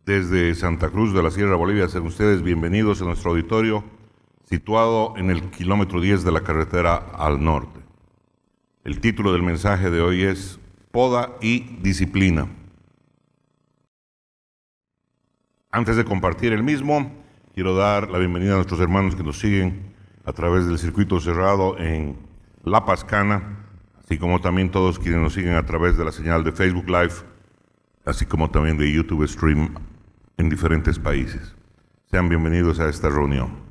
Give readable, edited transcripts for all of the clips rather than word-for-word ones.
Desde Santa Cruz de la Sierra, Bolivia, sean ustedes bienvenidos a nuestro auditorio situado en el kilómetro 10 de la carretera al norte. El título del mensaje de hoy es Poda y Disciplina. Antes de compartir el mismo, quiero dar la bienvenida a nuestros hermanos que nos siguen a través del circuito cerrado en La Pascana, así como también todos quienes nos siguen a través de la señal de Facebook Live, así como también de YouTube Stream en diferentes países. Sean bienvenidos a esta reunión.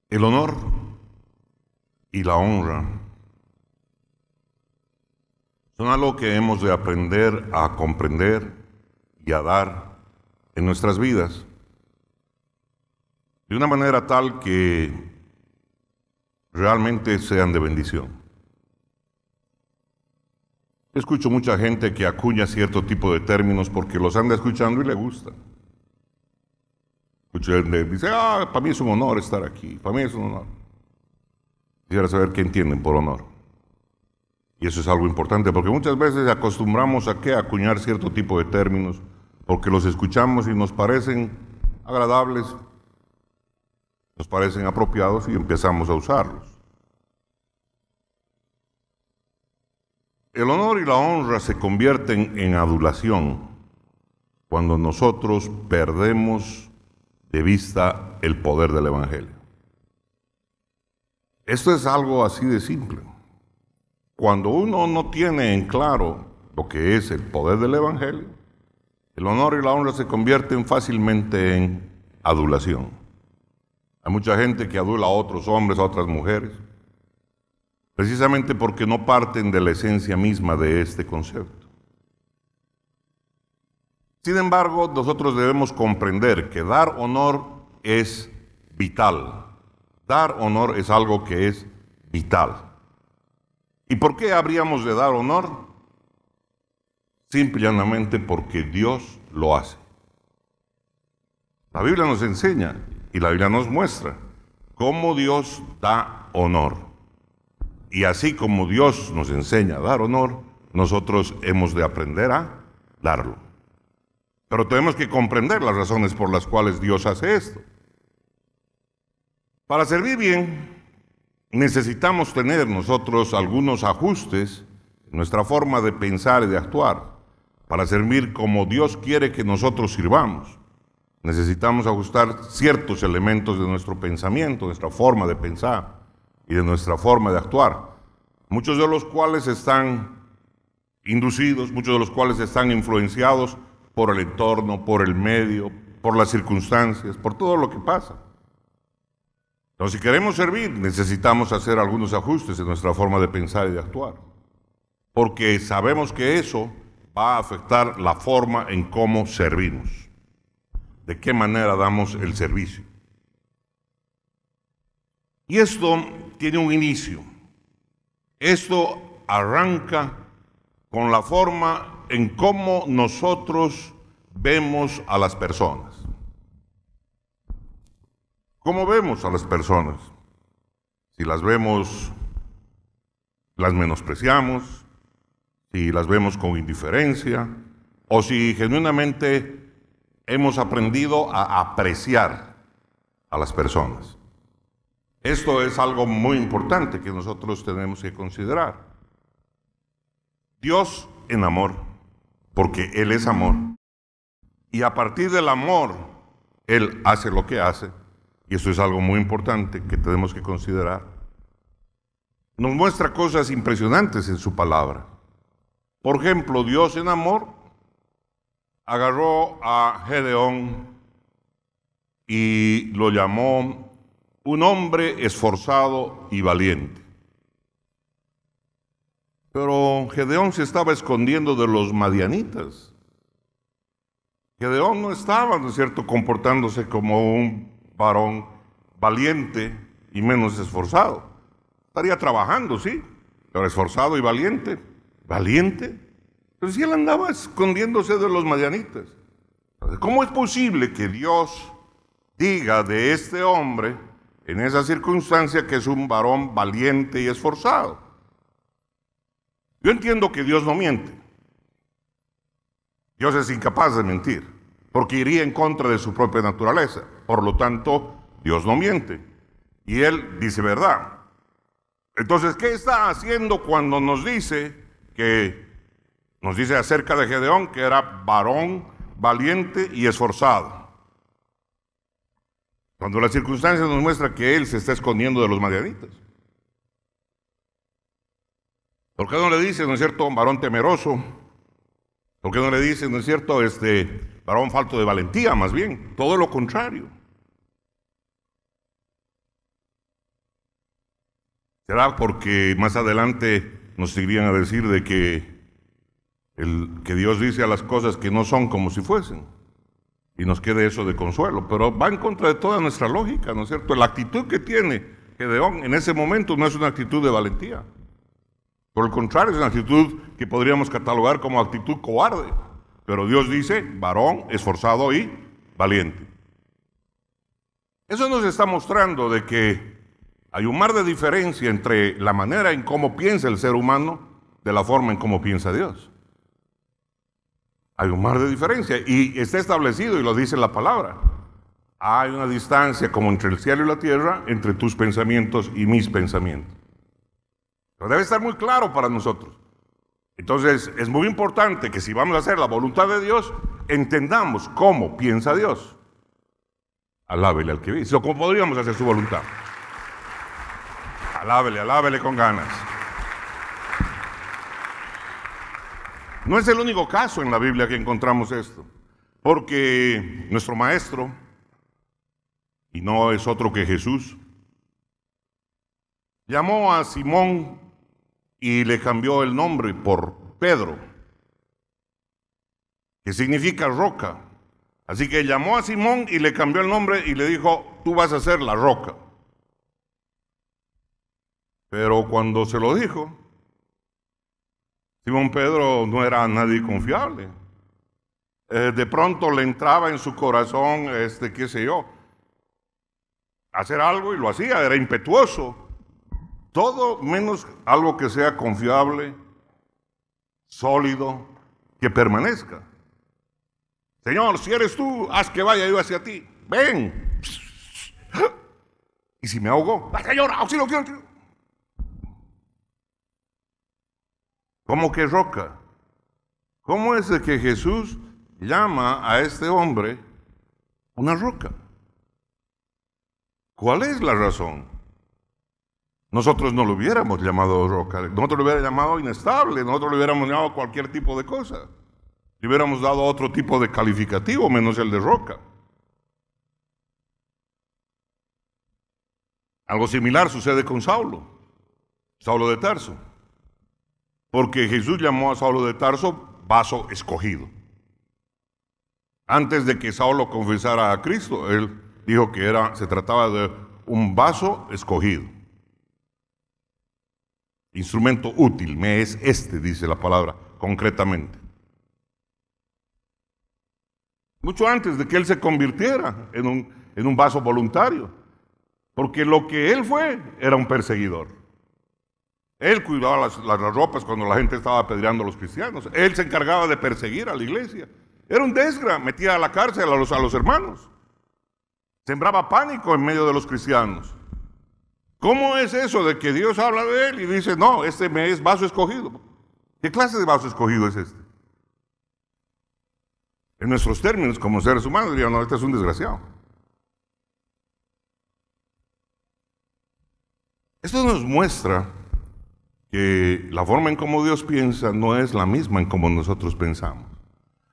El honor y la honra son algo que hemos de aprender a comprender y a dar en nuestras vidas de una manera tal que realmente sean de bendición. Escucho mucha gente que acuña cierto tipo de términos porque los anda escuchando y le gusta. Escucho gente que dice, para mí es un honor estar aquí, para mí es un honor. Quisiera saber qué entienden por honor. Y eso es algo importante porque muchas veces acostumbramos a acuñar cierto tipo de términos porque los escuchamos y nos parecen agradables, nos parecen apropiados y empezamos a usarlos. El honor y la honra se convierten en adulación cuando nosotros perdemos de vista el poder del Evangelio. Esto es algo así de simple. Cuando uno no tiene en claro lo que es el poder del Evangelio, el honor y la honra se convierten fácilmente en adulación. Hay mucha gente que adula a otros hombres, a otras mujeres, precisamente porque no parten de la esencia misma de este concepto. Sin embargo, nosotros debemos comprender que dar honor es vital. Dar honor es algo que es vital. ¿Y por qué habríamos de dar honor? Simple y llanamente porque Dios lo hace. La Biblia nos enseña y la Biblia nos muestra cómo Dios da honor. Y así como Dios nos enseña a dar honor, nosotros hemos de aprender a darlo. Pero tenemos que comprender las razones por las cuales Dios hace esto. Para servir bien, necesitamos tener nosotros algunos ajustes en nuestra forma de pensar y de actuar. Para servir como Dios quiere que nosotros sirvamos, necesitamos ajustar ciertos elementos de nuestro pensamiento, de nuestra forma de pensar y de nuestra forma de actuar, muchos de los cuales están inducidos, muchos de los cuales están influenciados por el entorno, por el medio, por las circunstancias, por todo lo que pasa. Entonces, si queremos servir, necesitamos hacer algunos ajustes en nuestra forma de pensar y de actuar, porque sabemos que eso va a afectar la forma en cómo servimos, de qué manera damos el servicio. Y esto tiene un inicio. Esto arranca con la forma en cómo nosotros vemos a las personas. ¿Cómo vemos a las personas? Si las vemos, las menospreciamos, si las vemos con indiferencia, o si genuinamente hemos aprendido a apreciar a las personas. Esto es algo muy importante que nosotros tenemos que considerar. Dios en amor, porque Él es amor, y a partir del amor, Él hace lo que hace, y eso es algo muy importante que tenemos que considerar. Nos muestra cosas impresionantes en su palabra. Por ejemplo, Dios en amor agarró a Gedeón y lo llamó un hombre esforzado y valiente. Pero Gedeón se estaba escondiendo de los madianitas. Gedeón no estaba, ¿no es cierto?, comportándose como un varón valiente y menos esforzado. Estaría trabajando, sí, pero esforzado y valiente. ¿Valiente? Pero si él andaba escondiéndose de los madianitas. ¿Cómo es posible que Dios diga de este hombre en esa circunstancia que es un varón valiente y esforzado. Yo entiendo que Dios no miente. Dios es incapaz de mentir, porque iría en contra de su propia naturaleza. Por lo tanto, Dios no miente. Y Él dice verdad. Entonces, ¿qué está haciendo cuando nos dice acerca de Gedeón que era varón valiente y esforzado? Cuando la circunstancia nos muestra que él se está escondiendo de los madianitas. ¿Por qué no le dice, no es cierto, varón temeroso? ¿Por qué no le dice, no es cierto, varón falto de valentía? Más bien, todo lo contrario. ¿Será porque más adelante nos irían a decir de que Dios dice a las cosas que no son como si fuesen? Y nos quede eso de consuelo, pero va en contra de toda nuestra lógica, ¿no es cierto? La actitud que tiene Gedeón en ese momento no es una actitud de valentía. Por el contrario, es una actitud que podríamos catalogar como actitud cobarde. Pero Dios dice, varón esforzado y valiente. Eso nos está mostrando de que hay un mar de diferencia entre la manera en cómo piensa el ser humano de la forma en cómo piensa Dios. Hay un mar de diferencia y está establecido y lo dice la palabra. Hay una distancia como entre el cielo y la tierra, entre tus pensamientos y mis pensamientos. Pero debe estar muy claro para nosotros. Entonces es muy importante que si vamos a hacer la voluntad de Dios, entendamos cómo piensa Dios. Alábele al que vive. O cómo podríamos hacer su voluntad. Alábele, alábele con ganas. No es el único caso en la Biblia que encontramos esto, porque nuestro maestro, y no es otro que Jesús, llamó a Simón y le cambió el nombre por Pedro, que significa roca. Así que llamó a Simón y le cambió el nombre y le dijo, tú vas a ser la roca. Pero cuando se lo dijo, Simón Pedro no era nadie confiable. De pronto le entraba en su corazón, qué sé yo, hacer algo y lo hacía, era impetuoso. Todo menos algo que sea confiable, sólido, que permanezca. Señor, si eres tú, haz que vaya yo hacia ti. Ven. Y si me ahogo, Señor, auxilio, auxilio. ¿Cómo que roca? ¿Cómo es de que Jesús llama a este hombre una roca? ¿Cuál es la razón? Nosotros no lo hubiéramos llamado roca, nosotros lo hubiéramos llamado inestable, nosotros lo hubiéramos llamado cualquier tipo de cosa. Le hubiéramos dado otro tipo de calificativo menos el de roca. Algo similar sucede con Saulo de Tarso. Porque Jesús llamó a Saulo de Tarso vaso escogido. Antes de que Saulo confesara a Cristo, él dijo que se trataba de un vaso escogido. Instrumento útil, me es dice la palabra, concretamente. Mucho antes de que él se convirtiera en un vaso voluntario. Porque lo que él fue era un perseguidor. Él cuidaba las ropas cuando la gente estaba apedreando a los cristianos. Él se encargaba de perseguir a la iglesia. Era un desgra, metía a la cárcel a los hermanos. Sembraba pánico en medio de los cristianos. ¿Cómo es eso de que Dios habla de él y dice, no, este me es vaso escogido? ¿Qué clase de vaso escogido es este? En nuestros términos, como seres humanos, dirían, no, este es un desgraciado. Esto nos muestra que la forma en cómo Dios piensa no es la misma en cómo nosotros pensamos.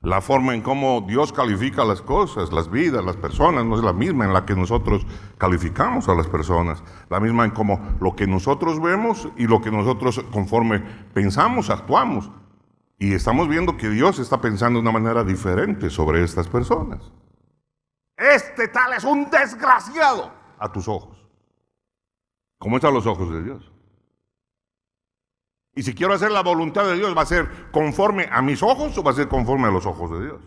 La forma en cómo Dios califica las cosas, las vidas, las personas, no es la misma en la que nosotros calificamos a las personas. La misma en cómo lo que nosotros vemos y lo que nosotros conforme pensamos, actuamos. Y estamos viendo que Dios está pensando de una manera diferente sobre estas personas. Este tal es un desgraciado a tus ojos. ¿Cómo están los ojos de Dios? Y si quiero hacer la voluntad de Dios, ¿va a ser conforme a mis ojos o va a ser conforme a los ojos de Dios?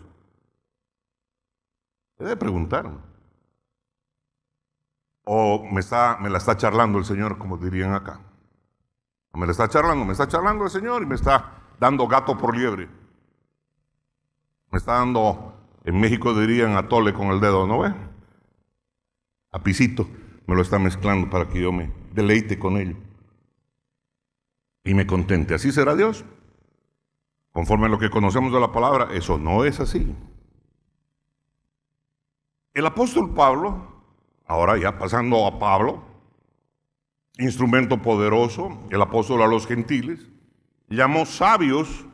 Debe preguntarme. o me la está charlando el Señor, como dirían acá. Me está charlando el Señor y me está dando gato por liebre. Me está dando, en México dirían atole con el dedo, ¿no ve? A pisito me lo está mezclando para que yo me deleite con ello y me contente. ¿Así será Dios? Conforme a lo que conocemos de la palabra, eso no es así. El apóstol Pablo, ahora ya pasando a Pablo, instrumento poderoso, el apóstol a los gentiles, llamó sabios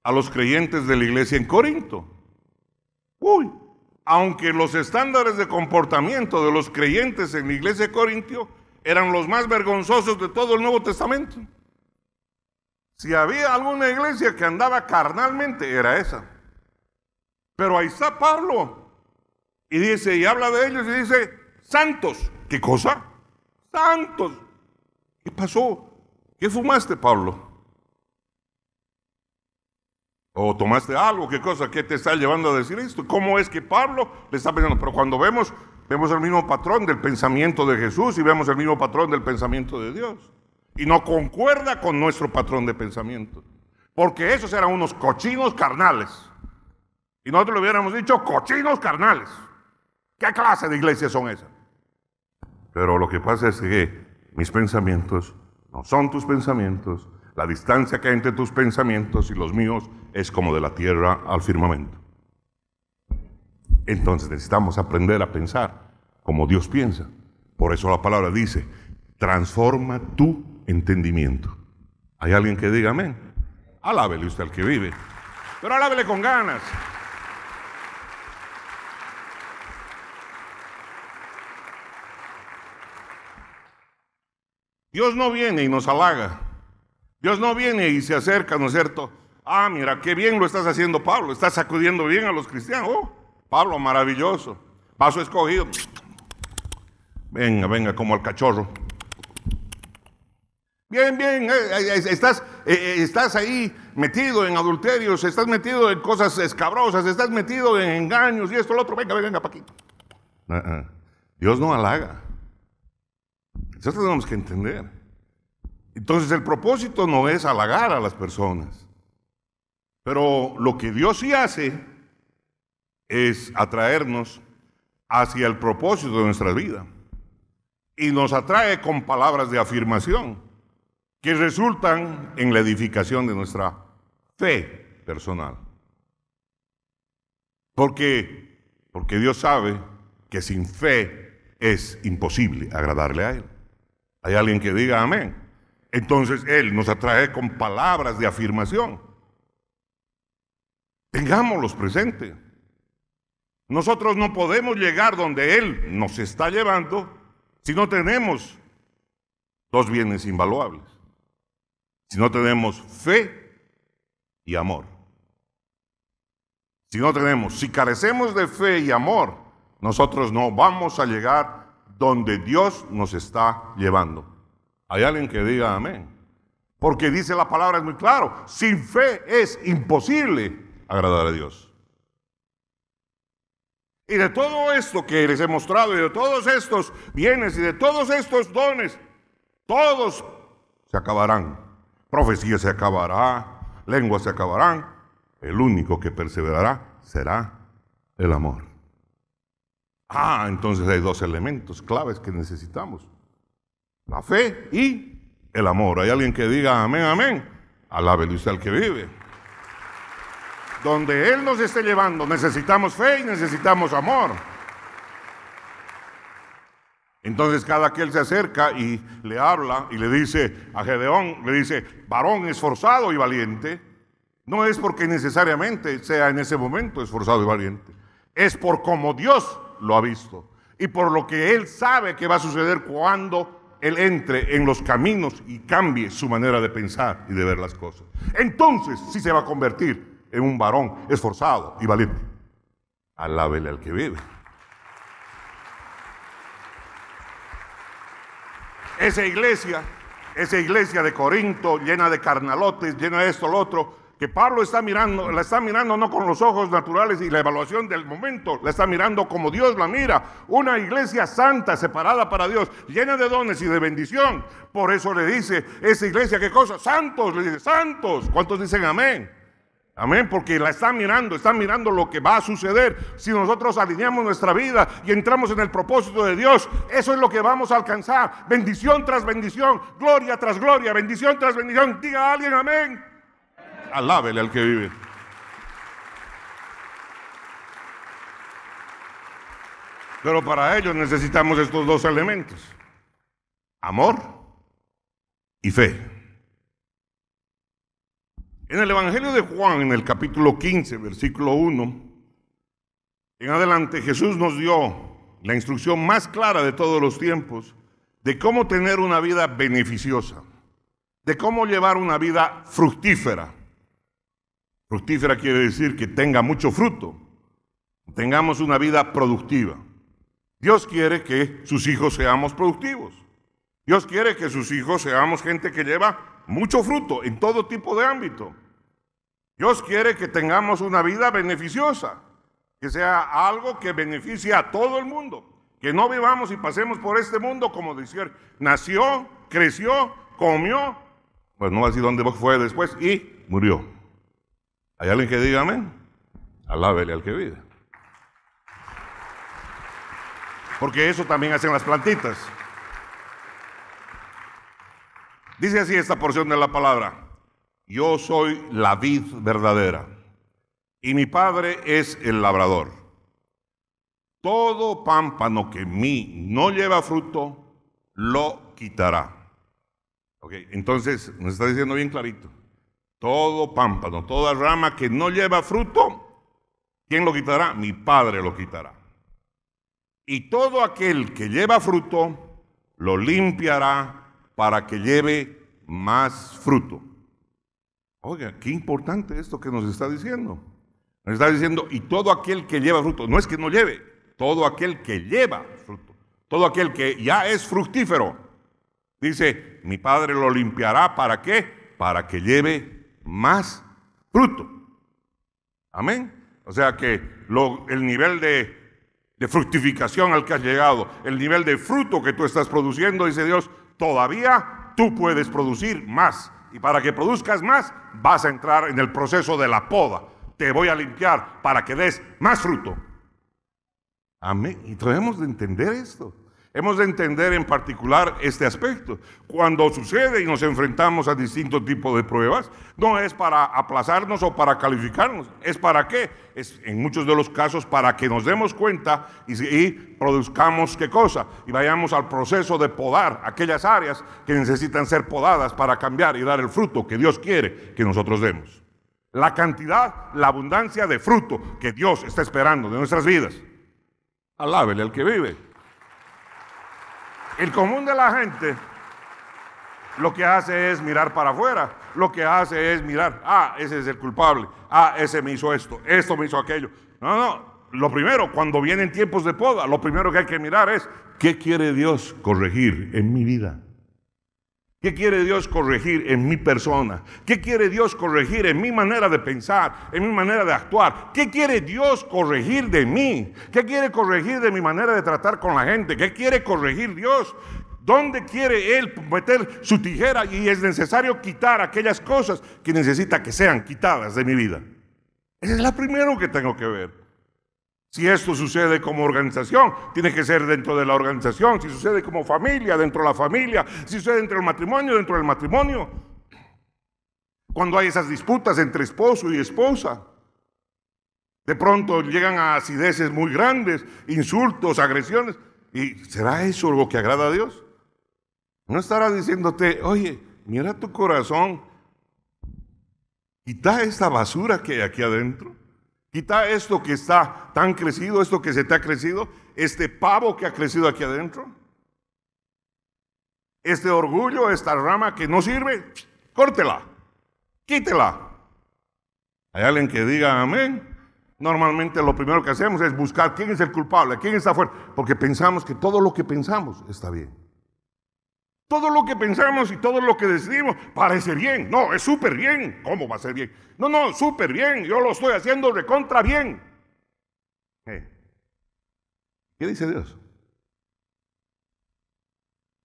a los creyentes de la iglesia en Corinto. Aunque los estándares de comportamiento de los creyentes en la iglesia de Corinto eran los más vergonzosos de todo el Nuevo Testamento. Si había alguna iglesia que andaba carnalmente, era esa. Pero ahí está Pablo, y dice, y habla de ellos, y dice, santos. ¿Qué cosa? Santos. ¿Qué pasó? ¿Qué fumaste, Pablo? ¿O tomaste algo? ¿Qué cosa? ¿Qué te está llevando a decir esto? ¿Cómo es que Pablo le está pensando? Pero cuando vemos el mismo patrón del pensamiento de Jesús y vemos el mismo patrón del pensamiento de Dios. Y no concuerda con nuestro patrón de pensamiento. Porque esos eran unos cochinos carnales. Y nosotros le hubiéramos dicho cochinos carnales. ¿Qué clase de iglesias son esas? Pero lo que pasa es que mis pensamientos no son tus pensamientos. La distancia que hay entre tus pensamientos y los míos es como de la tierra al firmamento. Entonces necesitamos aprender a pensar como Dios piensa. Por eso la palabra dice, transforma tu entendimiento. ¿Hay alguien que diga amén? Alábele usted al que vive, pero alábele con ganas. Dios no viene y nos halaga. Dios no viene y se acerca, ¿no es cierto? Ah, mira, qué bien lo estás haciendo, Pablo. Estás sacudiendo bien a los cristianos. Oh, Pablo, maravilloso. Vaso escogido. Venga, venga, como al cachorro. Bien, bien, estás ahí metido en adulterios, estás metido en cosas escabrosas, estás metido en engaños y esto, lo otro. Venga, venga, Paquito. Dios no halaga. Eso tenemos que entender. Entonces el propósito no es halagar a las personas. Pero lo que Dios sí hace es atraernos hacia el propósito de nuestra vida. Y nos atrae con palabras de afirmación que resultan en la edificación de nuestra fe personal. Porque Dios sabe que sin fe es imposible agradarle a Él. ¿Hay alguien que diga amén? Entonces Él nos atrae con palabras de afirmación. Tengámoslos presentes. Nosotros no podemos llegar donde Él nos está llevando si no tenemos dos bienes invaluables. Si no tenemos fe y amor. Si carecemos de fe y amor, nosotros no vamos a llegar donde Dios nos está llevando. ¿Hay alguien que diga amén? Porque dice la palabra, es muy claro, sin fe es imposible agradar a Dios. Y de todo esto que les he mostrado, y de todos estos bienes, y de todos estos dones, todos se acabarán. Profecía se acabará, lenguas se acabarán. El único que perseverará será el amor. Entonces hay dos elementos claves que necesitamos. La fe y el amor. ¿Hay alguien que diga amén, amén? Alábele usted al que vive. Donde Él nos esté llevando, necesitamos fe y necesitamos amor. Entonces cada que Él se acerca y le habla y le dice a Gedeón, le dice, varón esforzado y valiente, no es porque necesariamente sea en ese momento esforzado y valiente. Es por como Dios lo ha visto y por lo que Él sabe que va a suceder cuando Él entre en los caminos y cambie su manera de pensar y de ver las cosas. Entonces sí se va a convertir en un varón esforzado y valiente. Alábele al que vive. Esa iglesia de Corinto, llena de carnalotes, llena de esto, lo otro, que Pablo la está mirando no con los ojos naturales y la evaluación del momento, la está mirando como Dios la mira, una iglesia santa, separada para Dios, llena de dones y de bendición. Por eso le dice, esa iglesia, ¿qué cosa? Santos, le dice, santos. ¿Cuántos dicen amén? Amén, porque la está mirando lo que va a suceder. Si nosotros alineamos nuestra vida y entramos en el propósito de Dios, eso es lo que vamos a alcanzar. Bendición tras bendición, gloria tras gloria, bendición tras bendición. Diga a alguien amén. Alábele al que vive. Pero para ello necesitamos estos dos elementos: amor y fe. En el Evangelio de Juan, en el capítulo 15, versículo 1, en adelante, Jesús nos dio la instrucción más clara de todos los tiempos de cómo tener una vida beneficiosa, de cómo llevar una vida fructífera. Fructífera quiere decir que tenga mucho fruto, tengamos una vida productiva. Dios quiere que sus hijos seamos productivos. Dios quiere que sus hijos seamos gente que lleva mucho fruto en todo tipo de ámbito. Dios quiere que tengamos una vida beneficiosa, que sea algo que beneficie a todo el mundo, que no vivamos y pasemos por este mundo como decir, nació, creció, comió, pues no va a decir dónde fue después, y murió. ¿Hay alguien que diga amén? Alábele al que vive. Porque eso también hacen las plantitas. Dice así esta porción de la palabra: yo soy la vid verdadera y mi Padre es el labrador. Todo pámpano que en mí no lleva fruto, lo quitará. Okay, entonces nos está diciendo bien clarito: todo pámpano, toda rama que no lleva fruto, ¿quién lo quitará? Mi Padre lo quitará. Y todo aquel que lleva fruto, lo limpiará para que lleve más fruto. Oiga, qué importante esto que nos está diciendo. Nos está diciendo, y todo aquel que lleva fruto, no es que no lleve, todo aquel que lleva fruto, todo aquel que ya es fructífero, dice, mi Padre lo limpiará, ¿para qué? Para que lleve más fruto. Amén. O sea que el nivel de fructificación al que has llegado, el nivel de fruto que tú estás produciendo, dice Dios, todavía tú puedes producir más. Y para que produzcas más, vas a entrar en el proceso de la poda. Te voy a limpiar para que des más fruto. Amén. Y debemos de entender esto. Hemos de entender en particular este aspecto. Cuando sucede y nos enfrentamos a distintos tipos de pruebas, no es para aplazarnos o para calificarnos. ¿Es para qué? Es en muchos de los casos para que nos demos cuenta y produzcamos qué cosa. Y vayamos al proceso de podar aquellas áreas que necesitan ser podadas para cambiar y dar el fruto que Dios quiere que nosotros demos. La cantidad, la abundancia de fruto que Dios está esperando de nuestras vidas. Alábele al que vive. El común de la gente lo que hace es mirar para afuera, lo que hace es mirar, ese es el culpable, ese me hizo esto me hizo aquello. No, lo primero, cuando vienen tiempos de poda, lo primero que hay que mirar es, ¿qué quiere Dios corregir en mi vida? ¿Qué quiere Dios corregir en mi persona? ¿Qué quiere Dios corregir en mi manera de pensar, en mi manera de actuar? ¿Qué quiere Dios corregir de mí? ¿Qué quiere corregir de mi manera de tratar con la gente? ¿Qué quiere corregir Dios? ¿Dónde quiere Él meter su tijera? Y es necesario quitar aquellas cosas que necesita que sean quitadas de mi vida. Esa es la primera que tengo que ver. Si esto sucede como organización, tiene que ser dentro de la organización. Si sucede como familia, dentro de la familia. Si sucede dentro del matrimonio, dentro del matrimonio. Cuando hay esas disputas entre esposo y esposa, de pronto llegan a acideces muy grandes, insultos, agresiones. ¿Y será eso lo que agrada a Dios? No estará diciéndote, oye, mira tu corazón, quita esta basura que hay aquí adentro. Quita esto que está tan crecido, esto que se te ha crecido, este pavo que ha crecido aquí adentro, este orgullo, esta rama que no sirve, córtela, quítela. ¿Hay alguien que diga amén? Normalmente lo primero que hacemos es buscar quién es el culpable, quién está fuerte, porque pensamos que todo lo que pensamos está bien. Todo lo que pensamos y todo lo que decidimos parece bien. No, es súper bien. ¿Cómo va a ser bien? No, súper bien. Yo lo estoy haciendo recontra bien. ¿Qué dice Dios?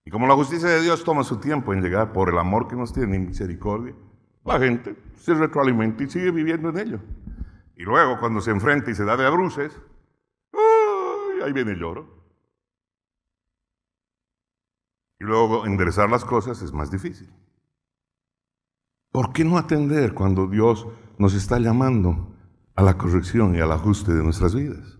Y como la justicia de Dios toma su tiempo en llegar por el amor que nos tiene y misericordia, la gente se retroalimenta y sigue viviendo en ello. Y luego cuando se enfrenta y se da de bruces, ahí viene el lloro. Y luego enderezar las cosas es más difícil. ¿Por qué no atender cuando Dios nos está llamando a la corrección y al ajuste de nuestras vidas?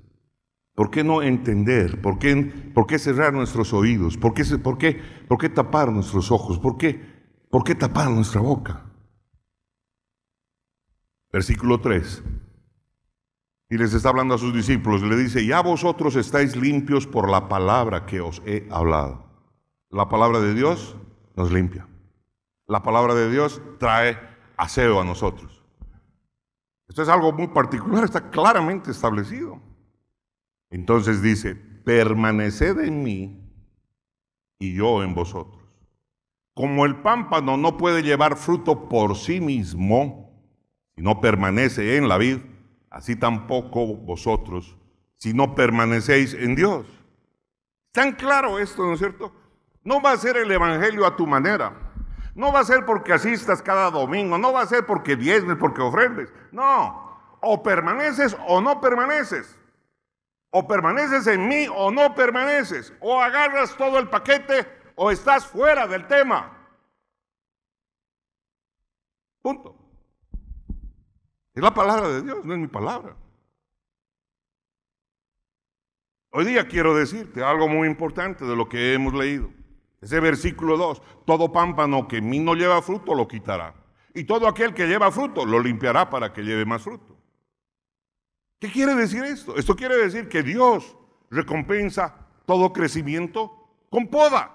¿Por qué no entender? ¿Por qué cerrar nuestros oídos? ¿Por qué tapar nuestros ojos? ¿Por qué tapar nuestra boca? Versículo 3. Y les está hablando a sus discípulos, le dice, ya vosotros estáis limpios por la palabra que os he hablado. La palabra de Dios nos limpia. La palabra de Dios trae aseo a nosotros. Esto es algo muy particular, está claramente establecido. Entonces dice, permaneced en mí y yo en vosotros. Como el pámpano no puede llevar fruto por sí mismo, si no permanece en la vid, así tampoco vosotros, si no permanecéis en Dios. Tan claro esto, ¿no es cierto? No va a ser el evangelio a tu manera. No va a ser porque asistas cada domingo. No va a ser porque diezmes, porque ofrendes. No. O permaneces o no permaneces. O permaneces en mí o no permaneces. O agarras todo el paquete o estás fuera del tema. Punto. Es la palabra de Dios, no es mi palabra. Hoy día quiero decirte algo muy importante de lo que hemos leído. Ese versículo 2, todo pámpano que en mí no lleva fruto lo quitará. Y todo aquel que lleva fruto lo limpiará para que lleve más fruto. ¿Qué quiere decir esto? Esto quiere decir que Dios recompensa todo crecimiento con poda.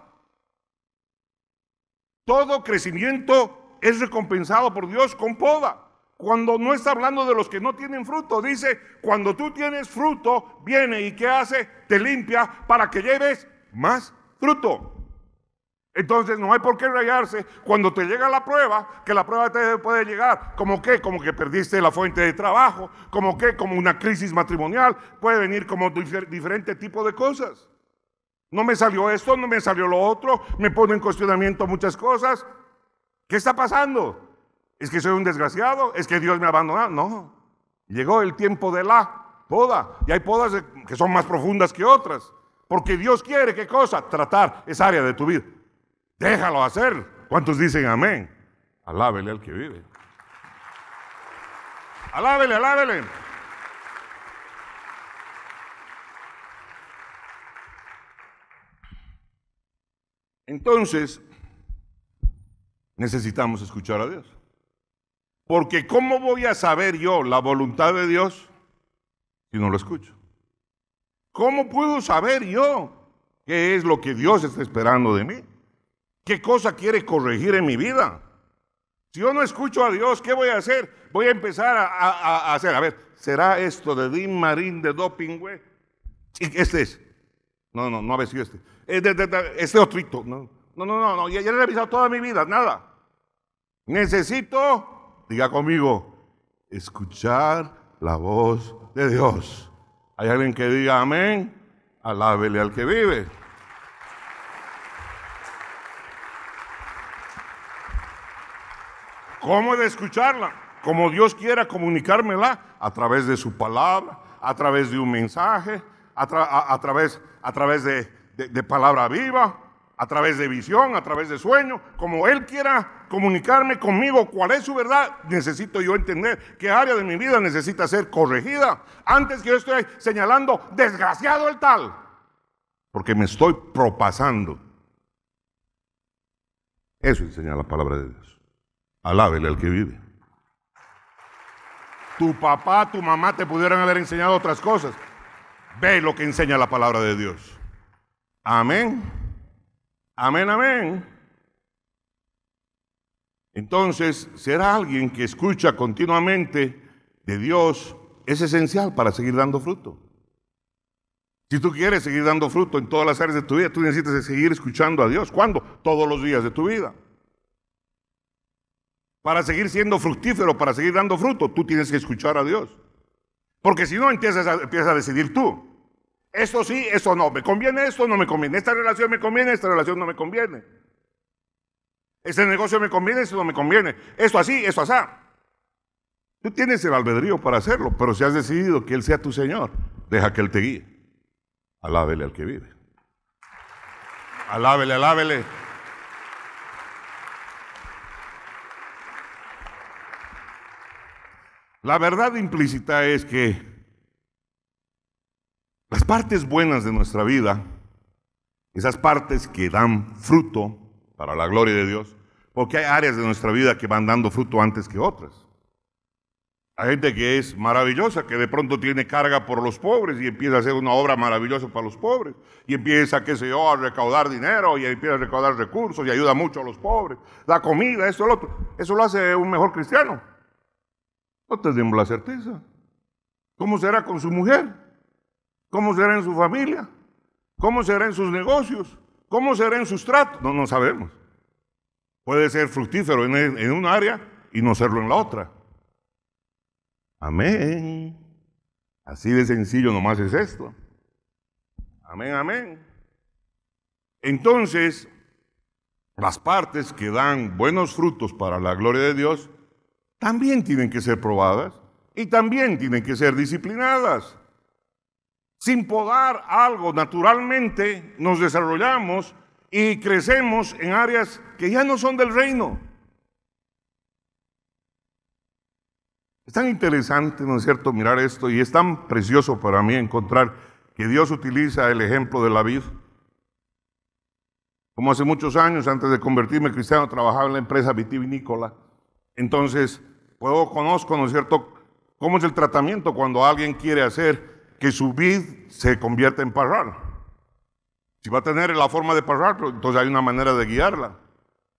Todo crecimiento es recompensado por Dios con poda. Cuando no está hablando de los que no tienen fruto, dice, cuando tú tienes fruto, viene y ¿qué hace? Te limpia para que lleves más fruto. Entonces no hay por qué rayarse cuando te llega la prueba, que la prueba te puede llegar, ¿como qué? Como que perdiste la fuente de trabajo, ¿como qué? Como una crisis matrimonial, puede venir como diferente tipo de cosas. No me salió esto, no me salió lo otro, me pone en cuestionamiento muchas cosas. ¿Qué está pasando? ¿Es que soy un desgraciado? ¿Es que Dios me ha abandonado? No, llegó el tiempo de la poda, y hay podas que son más profundas que otras, porque Dios quiere, ¿qué cosa? Tratar esa área de tu vida. Déjalo hacer. ¿Cuántos dicen amén? Alábele al que vive. Alábele, alábele. Entonces, necesitamos escuchar a Dios. Porque ¿cómo voy a saber yo la voluntad de Dios si no lo escucho? ¿Cómo puedo saber yo qué es lo que Dios está esperando de mí? ¿Qué cosa quiere corregir en mi vida? Si yo no escucho a Dios, ¿qué voy a hacer? Voy a empezar a hacer, a ver, ¿será esto de Dean Marine de doping, güey? Este es. No, a ver si este. Este otrito. No, ya he revisado toda mi vida, nada. Necesito, diga conmigo, escuchar la voz de Dios. ¿Hay alguien que diga amén? Alábele al que vive. ¿Cómo he de escucharla? Como Dios quiera comunicármela, a través de su palabra, a través de un mensaje, a través de palabra viva, a través de visión, a través de sueño. Como Él quiera comunicarme conmigo cuál es su verdad, necesito yo entender qué área de mi vida necesita ser corregida. Antes que yo estoy señalando, desgraciado el tal, porque me estoy propasando. Eso enseña la palabra de Dios. Alábele al que vive. Tu papá, tu mamá te pudieran haber enseñado otras cosas. Ve lo que enseña la palabra de Dios. Amén. Amén, amén. Entonces, ser alguien que escucha continuamente de Dios es esencial para seguir dando fruto. Si tú quieres seguir dando fruto en todas las áreas de tu vida, tú necesitas seguir escuchando a Dios. ¿Cuándo? Todos los días de tu vida. Para seguir siendo fructífero, para seguir dando fruto, tú tienes que escuchar a Dios. Porque si no, empiezas a decidir tú. Esto sí, esto no. ¿Me conviene esto? No me conviene. Esta relación me conviene, esta relación no me conviene. Este negocio me conviene, esto no me conviene. Esto así, esto así. Tú tienes el albedrío para hacerlo, pero si has decidido que Él sea tu Señor, deja que Él te guíe. Alábele al que vive. Alábele, alábele. La verdad implícita es que las partes buenas de nuestra vida, esas partes que dan fruto para la gloria de Dios, porque hay áreas de nuestra vida que van dando fruto antes que otras. Hay gente que es maravillosa, que de pronto tiene carga por los pobres y empieza a hacer una obra maravillosa para los pobres. Y empieza, qué sé yo, a recaudar dinero y empieza a recaudar recursos y ayuda mucho a los pobres. Da comida, esto, lo otro. Eso lo hace un mejor cristiano. No tenemos la certeza. ¿Cómo será con su mujer? ¿Cómo será en su familia? ¿Cómo será en sus negocios? ¿Cómo será en sus tratos? No sabemos. Puede ser fructífero en un área y no serlo en la otra. Amén. Así de sencillo nomás es esto. Amén, amén. Entonces, las partes que dan buenos frutos para la gloria de Dios también tienen que ser probadas y también tienen que ser disciplinadas. Sin podar algo, naturalmente nos desarrollamos y crecemos en áreas que ya no son del reino. Es tan interesante, ¿no es cierto?, mirar esto, y es tan precioso para mí encontrar que Dios utiliza el ejemplo de la vid. Como hace muchos años, antes de convertirme en cristiano, trabajaba en la empresa vitivinícola. Entonces, conozco, ¿no es cierto?, cómo es el tratamiento cuando alguien quiere hacer que su vid se convierta en parral. Si va a tener la forma de parral, pues, entonces hay una manera de guiarla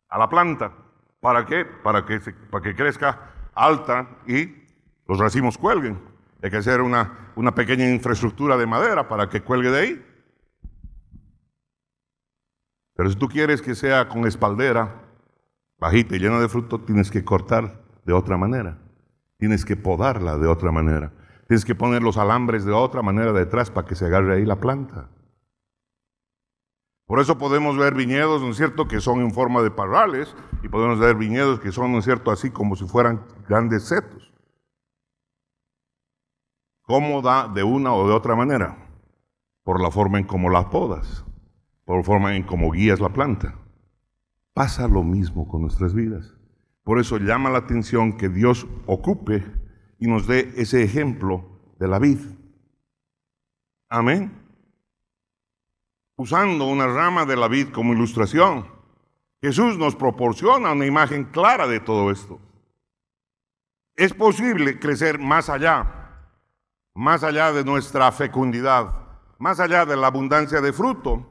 a la planta. ¿Para qué? Para que crezca alta y los racimos cuelguen. Hay que hacer una pequeña infraestructura de madera para que cuelgue de ahí. Pero si tú quieres que sea con espaldera, bajita y llena de fruto, tienes que cortar de otra manera. Tienes que podarla de otra manera. Tienes que poner los alambres de otra manera detrás para que se agarre ahí la planta. Por eso podemos ver viñedos, ¿no es cierto?, que son en forma de parrales, y podemos ver viñedos que son, ¿no es cierto?, así como si fueran grandes setos. ¿Cómo da de una o de otra manera? Por la forma en cómo las podas, por la forma en cómo guías la planta. Pasa lo mismo con nuestras vidas. Por eso llama la atención que Dios ocupe y nos dé ese ejemplo de la vid. Amén. Usando una rama de la vid como ilustración, Jesús nos proporciona una imagen clara de todo esto. Es posible crecer más allá de nuestra fecundidad, más allá de la abundancia de fruto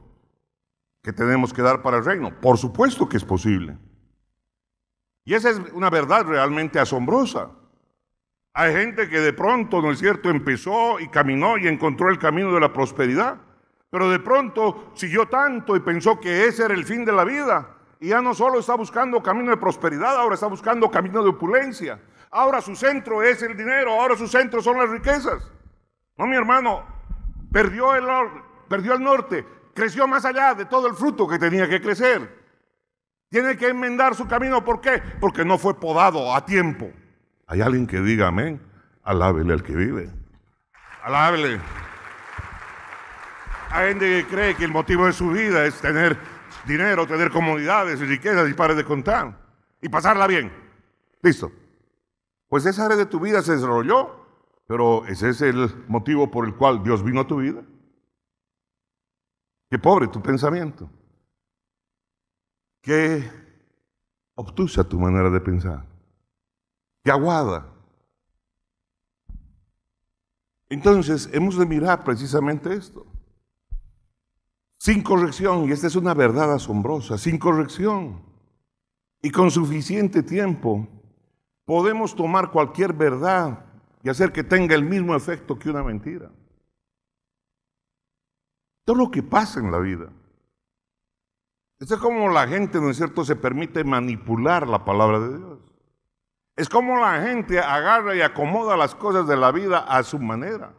que tenemos que dar para el reino. Por supuesto que es posible. Y esa es una verdad realmente asombrosa. Hay gente que de pronto, ¿no es cierto?, empezó y caminó y encontró el camino de la prosperidad. Pero de pronto siguió tanto y pensó que ese era el fin de la vida. Y ya no solo está buscando camino de prosperidad, ahora está buscando camino de opulencia. Ahora su centro es el dinero, ahora su centro son las riquezas. No, mi hermano, perdió el norte, creció más allá de todo el fruto que tenía que crecer. Tiene que enmendar su camino, ¿por qué? Porque no fue podado a tiempo. ¿Hay alguien que diga amén? Alábele al que vive. Alábele. Hay gente que cree que el motivo de su vida es tener dinero, tener comodidades y riquezas y pare de contar. Y pasarla bien. Listo. Pues esa área de tu vida se desarrolló, pero ese es el motivo por el cual Dios vino a tu vida. Qué pobre tu pensamiento. Qué obtusa tu manera de pensar. Qué aguada. Entonces, hemos de mirar precisamente esto. Sin corrección, y esta es una verdad asombrosa, sin corrección y con suficiente tiempo, podemos tomar cualquier verdad y hacer que tenga el mismo efecto que una mentira. Todo lo que pasa en la vida. Esto es como la gente, ¿no es cierto?, se permite manipular la palabra de Dios. Es como la gente agarra y acomoda las cosas de la vida a su manera.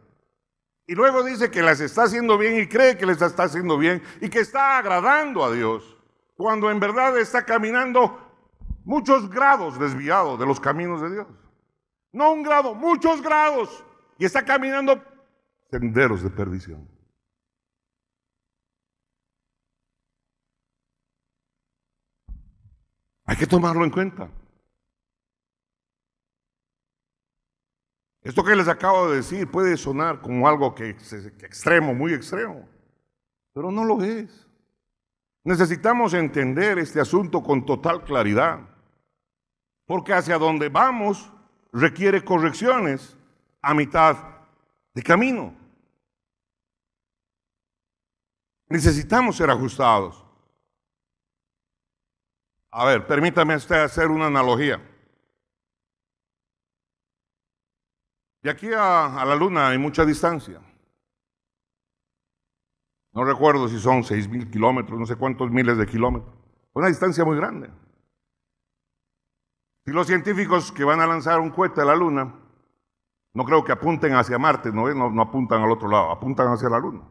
Y luego dice que las está haciendo bien y cree que les está haciendo bien y que está agradando a Dios, cuando en verdad está caminando muchos grados desviados de los caminos de Dios. No un grado, muchos grados. Y está caminando senderos de perdición. Hay que tomarlo en cuenta. Esto que les acabo de decir puede sonar como algo que extremo, muy extremo, pero no lo es. Necesitamos entender este asunto con total claridad, porque hacia donde vamos requiere correcciones a mitad de camino. Necesitamos ser ajustados. A ver, permítame usted hacer una analogía. De aquí a la luna hay mucha distancia. No recuerdo si son 6.000 kilómetros, no sé cuántos miles de kilómetros. Una distancia muy grande. Si los científicos que van a lanzar un cohete a la luna, no creo que apunten hacia Marte, no apuntan al otro lado, apuntan hacia la luna.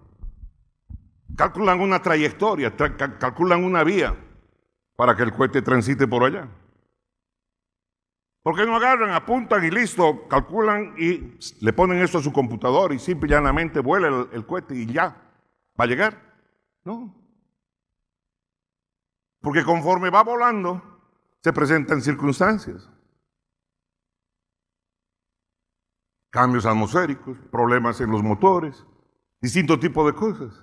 Calculan una trayectoria, calculan una vía para que el cohete transite por allá. ¿Por qué no agarran, apuntan y listo, calculan y le ponen esto a su computador y simple y llanamente vuela el cohete y ya va a llegar? No. Porque conforme va volando, se presentan circunstancias. Cambios atmosféricos, problemas en los motores, distintos tipos de cosas.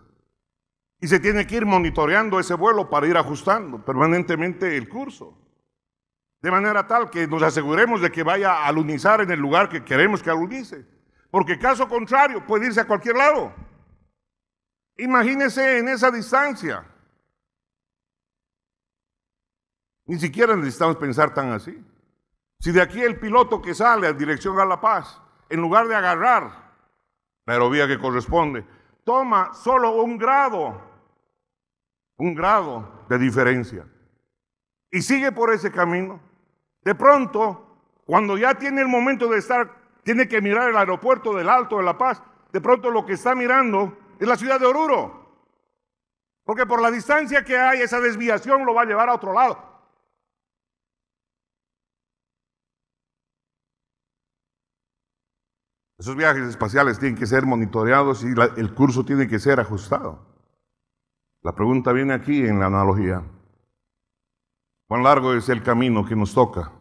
Y se tiene que ir monitoreando ese vuelo para ir ajustando permanentemente el curso. De manera tal que nos aseguremos de que vaya a alunizar en el lugar que queremos que alunice. Porque caso contrario puede irse a cualquier lado. Imagínese en esa distancia. Ni siquiera necesitamos pensar tan así. Si de aquí el piloto que sale a dirección a La Paz, en lugar de agarrar la aerovía que corresponde, toma solo un grado de diferencia y sigue por ese camino, de pronto, cuando ya tiene el momento de tiene que mirar el aeropuerto del Alto de La Paz, de pronto lo que está mirando es la ciudad de Oruro, porque por la distancia que hay, esa desviación lo va a llevar a otro lado. Esos viajes espaciales tienen que ser monitoreados y el curso tiene que ser ajustado. La pregunta viene aquí en la analogía. ¿Cuán largo es el camino que nos toca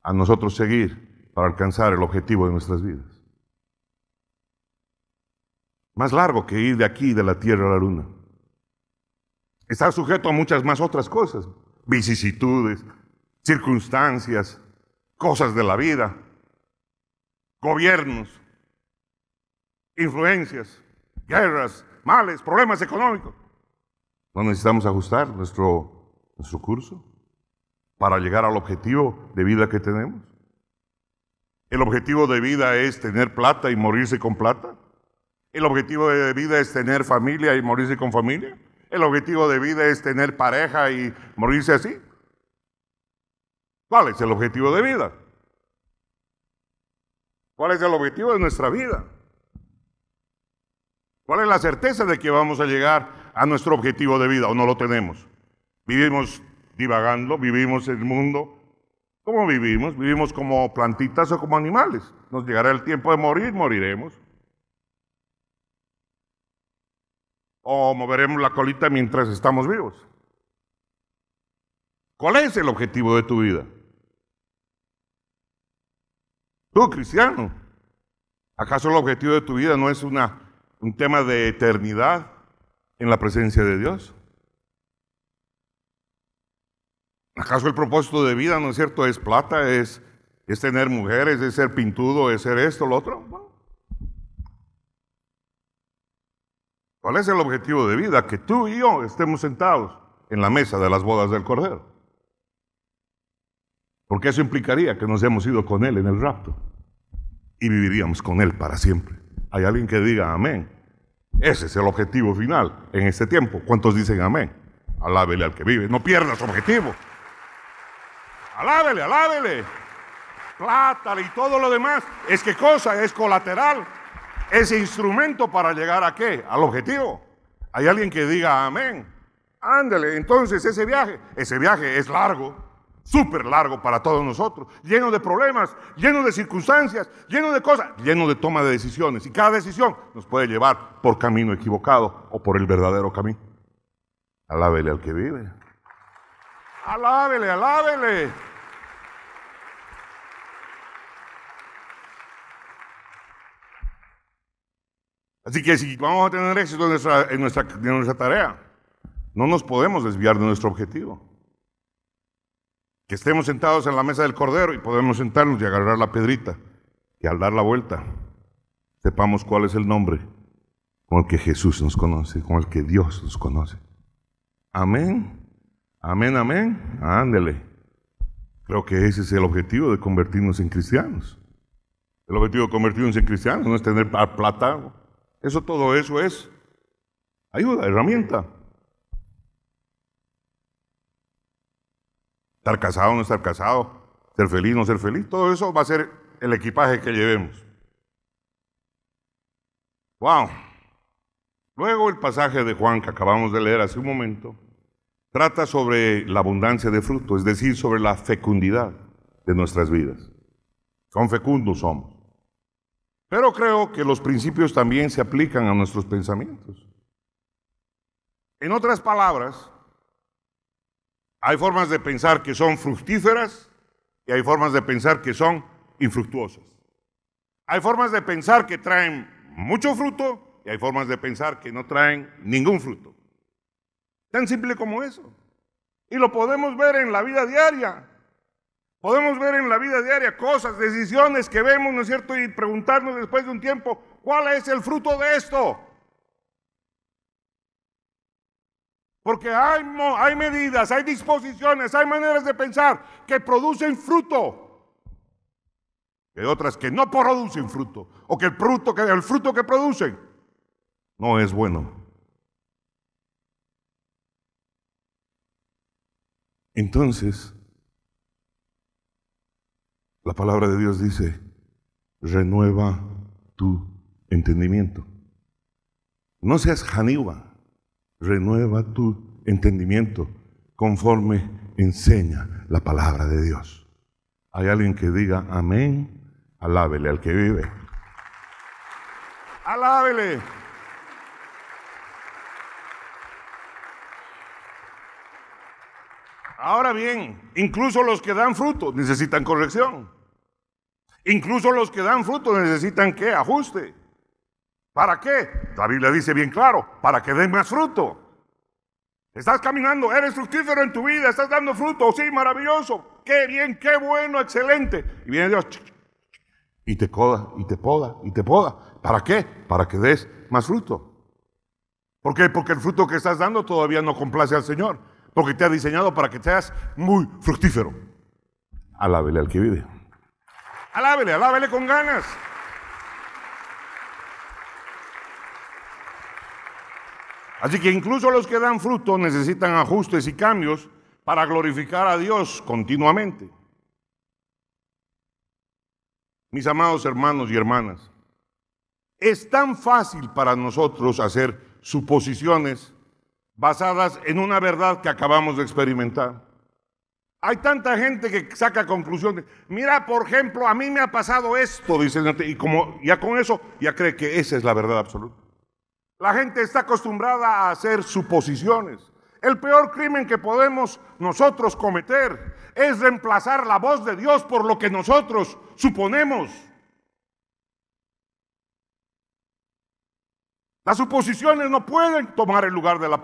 a nosotros seguir para alcanzar el objetivo de nuestras vidas? Más largo que ir de aquí, de la Tierra a la Luna. Está sujeto a muchas más otras cosas, vicisitudes, circunstancias, cosas de la vida, gobiernos, influencias, guerras, males, problemas económicos. ¿No necesitamos ajustar nuestro curso para llegar al objetivo de vida que tenemos? ¿El objetivo de vida es tener plata y morirse con plata? ¿El objetivo de vida es tener familia y morirse con familia? ¿El objetivo de vida es tener pareja y morirse así? ¿Cuál es el objetivo de vida? ¿Cuál es el objetivo de nuestra vida? ¿Cuál es la certeza de que vamos a llegar a nuestro objetivo de vida o no lo tenemos? Vivimos divagando, vivimos en el mundo. ¿Cómo vivimos? ¿Vivimos como plantitas o como animales? Nos llegará el tiempo de morir, moriremos. O moveremos la colita mientras estamos vivos. ¿Cuál es el objetivo de tu vida? Tú, cristiano, ¿acaso el objetivo de tu vida no es un tema de eternidad en la presencia de Dios? ¿Acaso el propósito de vida, no es cierto, es plata, es tener mujeres, es ser pintudo, es ser esto, lo otro? Bueno. ¿Cuál es el objetivo de vida? Que tú y yo estemos sentados en la mesa de las bodas del Cordero. Porque eso implicaría que nos hemos ido con Él en el rapto y viviríamos con Él para siempre. ¿Hay alguien que diga amén? Ese es el objetivo final en este tiempo. ¿Cuántos dicen amén? Alábele al que vive. No pierda su objetivo. Alábele, alábele. Plátale y todo lo demás. Es que cosa, es colateral. Es instrumento para llegar a qué? Al objetivo. Hay alguien que diga amén. Ándale, entonces ese viaje es largo, súper largo para todos nosotros, lleno de problemas, lleno de circunstancias, lleno de cosas, lleno de toma de decisiones. Y cada decisión nos puede llevar por camino equivocado o por el verdadero camino. Alábele al que vive. Alábele, alábele. Así que si vamos a tener éxito en nuestra tarea, no nos podemos desviar de nuestro objetivo. Que estemos sentados en la mesa del Cordero y podemos sentarnos y agarrar la pedrita. Y al dar la vuelta, sepamos cuál es el nombre con el que Jesús nos conoce, con el que Dios nos conoce. Amén. Amén, amén. Ándele. Creo que ese es el objetivo de convertirnos en cristianos. El objetivo de convertirnos en cristianos no es tener plata. Todo eso es ayuda, herramienta. Estar casado, no estar casado, ser feliz, no ser feliz, todo eso va a ser el equipaje que llevemos. ¡Wow! Luego el pasaje de Juan que acabamos de leer hace un momento trata sobre la abundancia de fruto, es decir, sobre la fecundidad de nuestras vidas. Son fecundos somos. Pero creo que los principios también se aplican a nuestros pensamientos. En otras palabras, hay formas de pensar que son fructíferas y hay formas de pensar que son infructuosas. Hay formas de pensar que traen mucho fruto y hay formas de pensar que no traen ningún fruto. Tan simple como eso. Y lo podemos ver en la vida diaria. Podemos ver en la vida diaria cosas, decisiones que vemos, ¿no es cierto? Y preguntarnos después de un tiempo, ¿cuál es el fruto de esto? Porque hay medidas, hay disposiciones, hay maneras de pensar que producen fruto. Y hay otras que no producen fruto. O que el fruto que producen no es bueno. Entonces, la palabra de Dios dice, renueva tu entendimiento. No seas janiva. Renueva tu entendimiento conforme enseña la palabra de Dios. Hay alguien que diga amén, alábele al que vive. Alábele. Ahora bien, incluso los que dan fruto necesitan corrección. Incluso los que dan fruto necesitan ¿qué? Ajuste. ¿Para qué? La Biblia dice bien claro, para que den más fruto. Estás caminando, eres fructífero en tu vida, estás dando fruto, sí, maravilloso, qué bien, qué bueno, excelente. Y viene Dios y te poda, y te poda, y te poda. ¿Para qué? Para que des más fruto. ¿Por qué? Porque el fruto que estás dando todavía no complace al Señor, porque te ha diseñado para que seas muy fructífero. Alábele al que vive. Alábele, alábele con ganas. Así que incluso los que dan fruto necesitan ajustes y cambios para glorificar a Dios continuamente. Mis amados hermanos y hermanas, es tan fácil para nosotros hacer suposiciones basadas en una verdad que acabamos de experimentar. Hay tanta gente que saca conclusiones. Mira, por ejemplo, a mí me ha pasado esto, dicen, y como ya con eso ya cree que esa es la verdad absoluta. La gente está acostumbrada a hacer suposiciones. El peor crimen que podemos nosotros cometer es reemplazar la voz de Dios por lo que nosotros suponemos. Las suposiciones no pueden tomar el lugar de la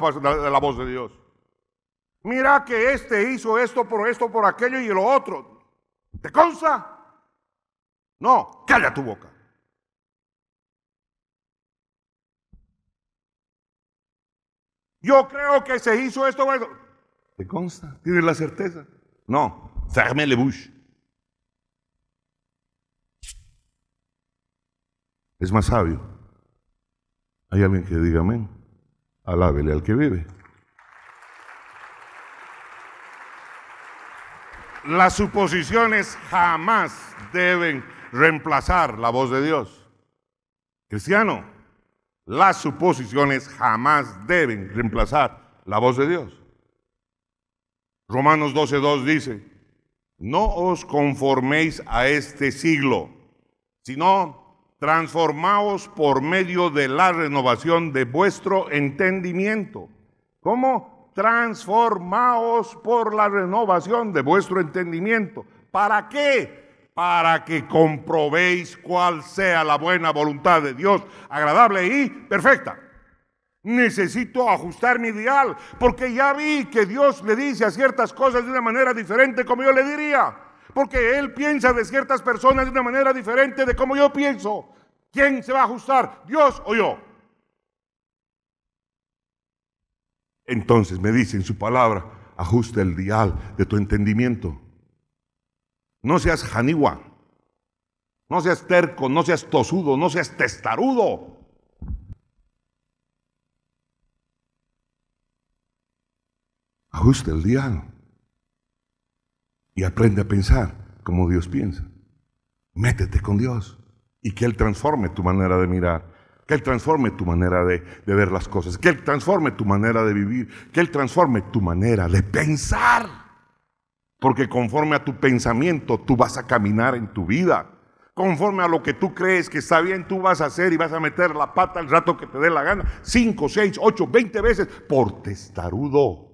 voz de Dios. Mira que este hizo esto, por aquello y lo otro. ¿Te consta? No, calla tu boca. Yo creo que se hizo esto. ¿Te consta? ¿Tienes la certeza? No, ferme le bouche. Es más sabio ¿Hay alguien que diga amén? Alábele al que vive. Las suposiciones jamás deben reemplazar la voz de Dios. Cristiano, las suposiciones jamás deben reemplazar la voz de Dios. Romanos 12:2 dice: no os conforméis a este siglo, sino transformaos por medio de la renovación de vuestro entendimiento. ¿Cómo? Transformaos por la renovación de vuestro entendimiento. ¿Para qué? Para que comprobéis cuál sea la buena voluntad de Dios, agradable y perfecta. Necesito ajustar mi dial, porque ya vi que Dios le dice a ciertas cosas de una manera diferente como yo le diría. Porque Él piensa de ciertas personas de una manera diferente de como yo pienso. ¿Quién se va a ajustar? ¿Dios o yo? Entonces me dice en su palabra: ajusta el dial de tu entendimiento. No seas janigua, no seas terco, no seas tosudo, no seas testarudo. Ajusta el dial y aprende a pensar como Dios piensa. Métete con Dios y que Él transforme tu manera de mirar, que Él transforme tu manera de ver las cosas, que Él transforme tu manera de vivir, que Él transforme tu manera de pensar. Porque conforme a tu pensamiento tú vas a caminar en tu vida. Conforme a lo que tú crees que está bien, tú vas a hacer y vas a meter la pata el rato que te dé la gana, 5, 6, 8, 20 veces por testarudo.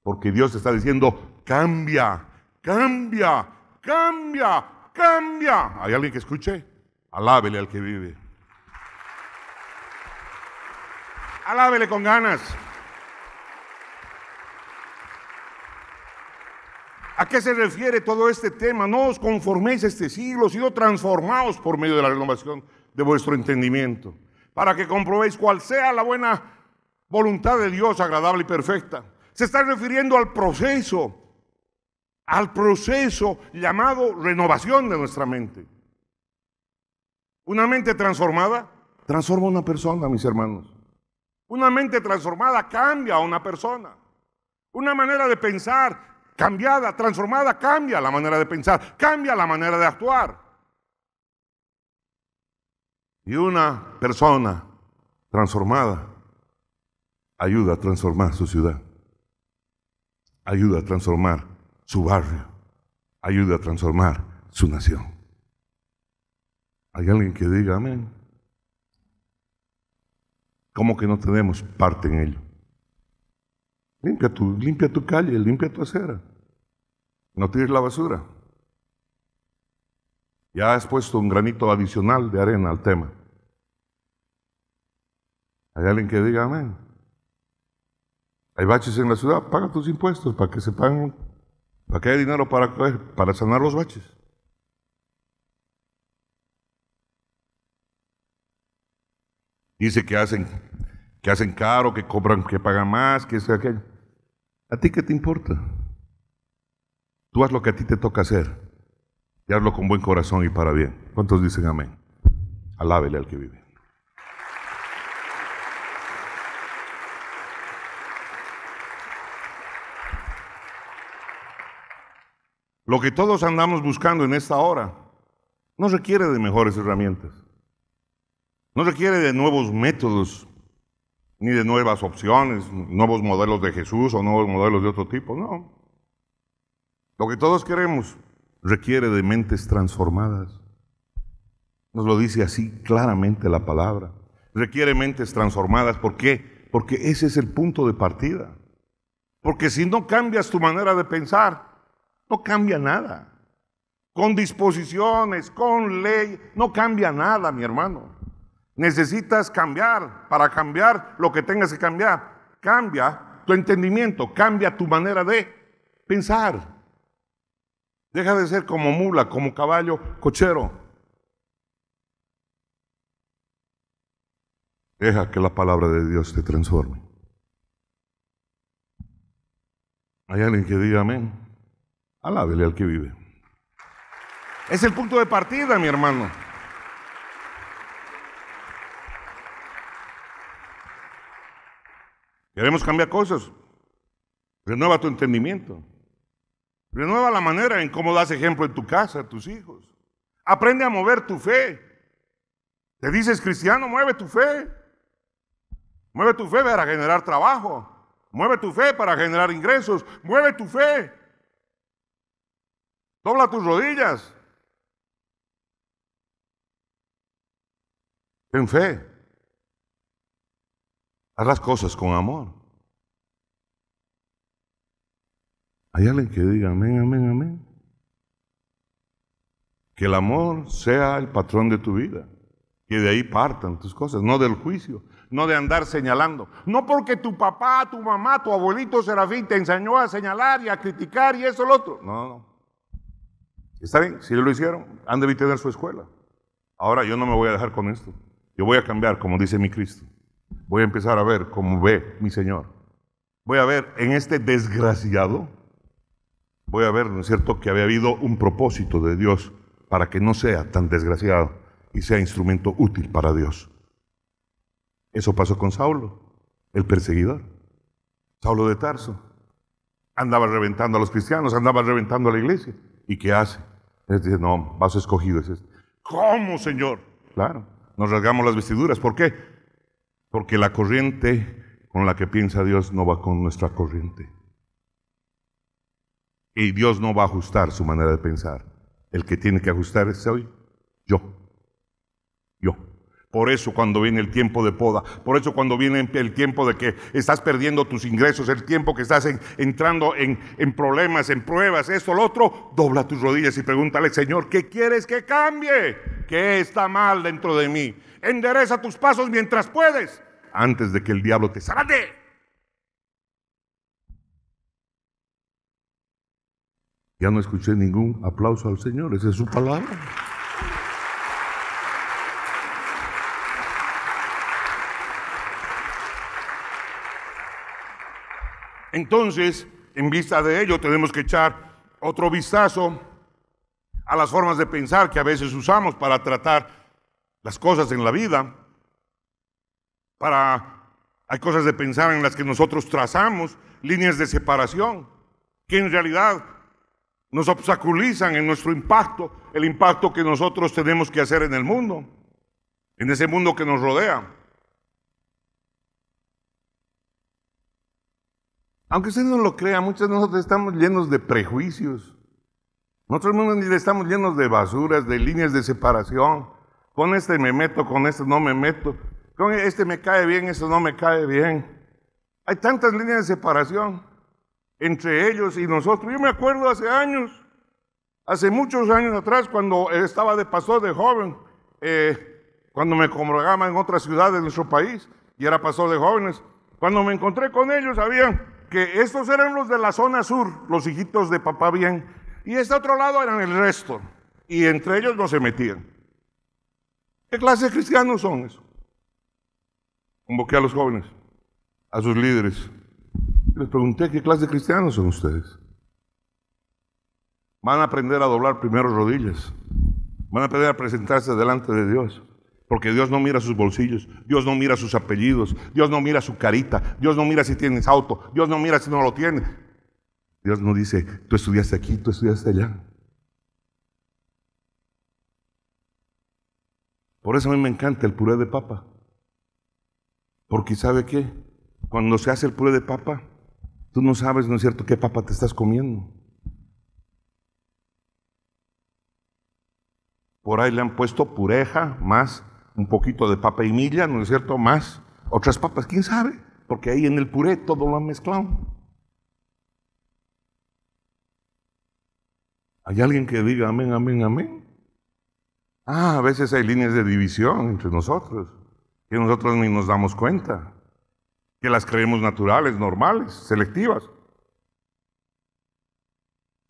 Porque Dios te está diciendo: cambia, cambia, cambia, cambia. ¿Hay alguien que escuche? Alábele al que vive. Alábele con ganas. ¿A qué se refiere todo este tema? No os conforméis a este siglo, sino transformaos por medio de la renovación de vuestro entendimiento, para que comprobéis cuál sea la buena voluntad de Dios, agradable y perfecta. Se está refiriendo al proceso llamado renovación de nuestra mente. Una mente transformada transforma a una persona, mis hermanos. Una mente transformada cambia a una persona. Una manera de pensar cambiada, transformada, cambia la manera de pensar, cambia la manera de actuar. Y una persona transformada ayuda a transformar su ciudad, ayuda a transformar su barrio, ayuda a transformar su nación. ¿Hay alguien que diga amén? ¿Cómo que no tenemos parte en ello? Limpia tu calle, limpia tu acera. No tires la basura. Ya has puesto un granito adicional de arena al tema. ¿Hay alguien que diga amén? Hay baches en la ciudad, paga tus impuestos para que se paguen, para que haya dinero para sanar los baches. Dice que hacen caro, que cobran, que pagan más, que eso y aquello. ¿A ti qué te importa? Tú haz lo que a ti te toca hacer y hazlo con buen corazón y para bien. ¿Cuántos dicen amén? Alábele al que vive. Lo que todos andamos buscando en esta hora no requiere de mejores herramientas, no requiere de nuevos métodos, ni de nuevas opciones, nuevos modelos de Jesús o nuevos modelos de otro tipo, no. Lo que todos queremos requiere de mentes transformadas. Nos lo dice así claramente la palabra. Requiere mentes transformadas. ¿Por qué? Porque ese es el punto de partida. Porque si no cambias tu manera de pensar, no cambia nada. Con disposiciones, con ley, no cambia nada, mi hermano. Necesitas cambiar. Para cambiar lo que tengas que cambiar, cambia tu entendimiento, cambia tu manera de pensar. Deja de ser como mula, como caballo cochero. Deja que la palabra de Dios te transforme. ¿Hay alguien que diga amén? Alábele al que vive. Es el punto de partida, mi hermano. Queremos cambiar cosas. Renueva tu entendimiento. Renueva la manera en cómo das ejemplo en tu casa, a tus hijos. Aprende a mover tu fe. Te dices cristiano, mueve tu fe. Mueve tu fe para generar trabajo. Mueve tu fe para generar ingresos. Mueve tu fe. Dobla tus rodillas. Ten fe. Haz las cosas con amor. ¿Hay alguien que diga amén, amén, amén? Que el amor sea el patrón de tu vida. Que de ahí partan tus cosas, no del juicio, no de andar señalando. No porque tu papá, tu mamá, tu abuelito Serafín te enseñó a señalar y a criticar y eso, lo otro. No, no. Está bien, si ellos lo hicieron, han de tener su escuela. Ahora yo no me voy a dejar con esto. Yo voy a cambiar, como dice mi Cristo. Voy a empezar a ver como ve mi Señor. Voy a ver en este desgraciado, voy a ver, ¿no es cierto?, que había habido un propósito de Dios para que no sea tan desgraciado y sea instrumento útil para Dios. Eso pasó con Saulo, el perseguidor. Saulo de Tarso. Andaba reventando a los cristianos, andaba reventando a la iglesia. ¿Y qué hace? Él dice, no, vaso escogido es este. ¿Cómo, Señor? Claro, nos rasgamos las vestiduras. ¿Por qué? Porque la corriente con la que piensa Dios no va con nuestra corriente. Y Dios no va a ajustar su manera de pensar. El que tiene que ajustar es hoy, yo. Por eso cuando viene el tiempo de poda, por eso cuando viene el tiempo de que estás perdiendo tus ingresos, el tiempo que estás entrando en problemas, en pruebas, esto, lo otro, dobla tus rodillas y pregúntale, Señor, ¿qué quieres que cambie? ¿Qué está mal dentro de mí? Endereza tus pasos mientras puedes, antes de que el diablo te zarande. Ya no escuché ningún aplauso al Señor, esa es su palabra. Entonces, en vista de ello, tenemos que echar otro vistazo a las formas de pensar que a veces usamos para tratar las cosas en la vida. Hay cosas de pensar en las que nosotros trazamos líneas de separación, que en realidad nos obstaculizan en nuestro impacto, el impacto que nosotros tenemos que hacer en el mundo, en ese mundo que nos rodea. Aunque usted no lo crea, muchos de nosotros estamos llenos de prejuicios. Nosotros estamos llenos de basuras, de líneas de separación. Con este me meto, con este no me meto. Con este me cae bien, este no me cae bien. Hay tantas líneas de separación entre ellos y nosotros. Yo me acuerdo hace muchos años atrás, cuando estaba de pastor de joven, cuando me congregaba en otra ciudad de nuestro país y era pastor de jóvenes, cuando me encontré con ellos, sabían que estos eran los de la zona sur, los hijitos de papá bien, y este otro lado eran el resto, y entre ellos no se metían. ¿Qué clase de cristianos son eso? Convoqué a los jóvenes, a sus líderes, y les pregunté, ¿qué clase de cristianos son ustedes? Van a aprender a doblar primero rodillas, van a aprender a presentarse delante de Dios. Porque Dios no mira sus bolsillos, Dios no mira sus apellidos, Dios no mira su carita, Dios no mira si tienes auto, Dios no mira si no lo tienes. Dios no dice, tú estudiaste aquí, tú estudiaste allá. Por eso a mí me encanta el puré de papa. Porque ¿sabe qué? Cuando se hace el puré de papa, tú no sabes, ¿no es cierto?, qué papa te estás comiendo. Por ahí le han puesto pureja más un poquito de papa y milla, ¿no es cierto?, más otras papas, ¿quién sabe? Porque ahí en el puré todo lo han mezclado. ¿Hay alguien que diga amén, amén, amén? A veces hay líneas de división entre nosotros, que nosotros ni nos damos cuenta, que las creemos naturales, normales, selectivas.